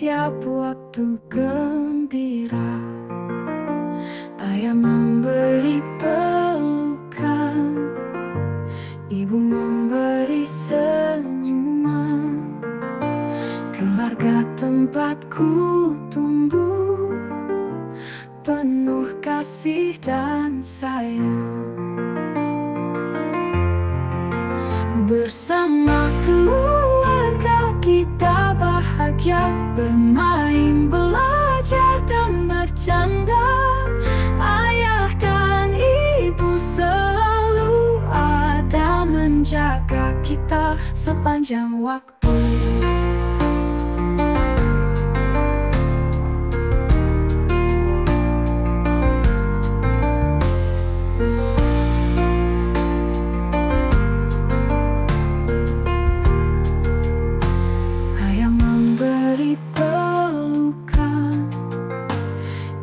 setiap waktu gembira. Ayah memberi pelukan, ibu memberi senyuman. Keluarga tempatku tumbuh, penuh kasih dan sayang. Bersama keluarga kita bahagia, bermain, belajar dan bercanda. Ayah dan ibu selalu ada menjaga kita sepanjang waktu.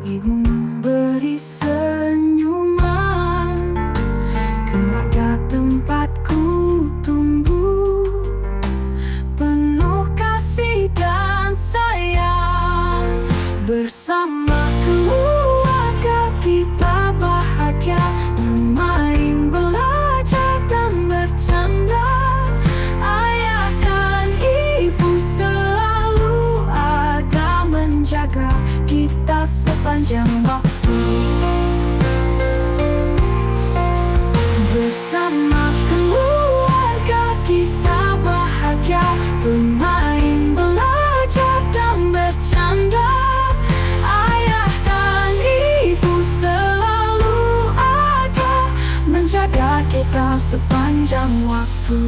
Ibu memberi senyuman, keluarga tempatku tumbuh, penuh kasih dan sayang. Bersama keluarga kita bahagia, bermain, belajar dan bercanda. Ayah dan ibu selalu ada menjaga kita sepanjang waktu. Bersama keluarga kita bahagia, bermain, belajar dan bercanda. Ayah dan ibu selalu ada menjaga kita sepanjang waktu.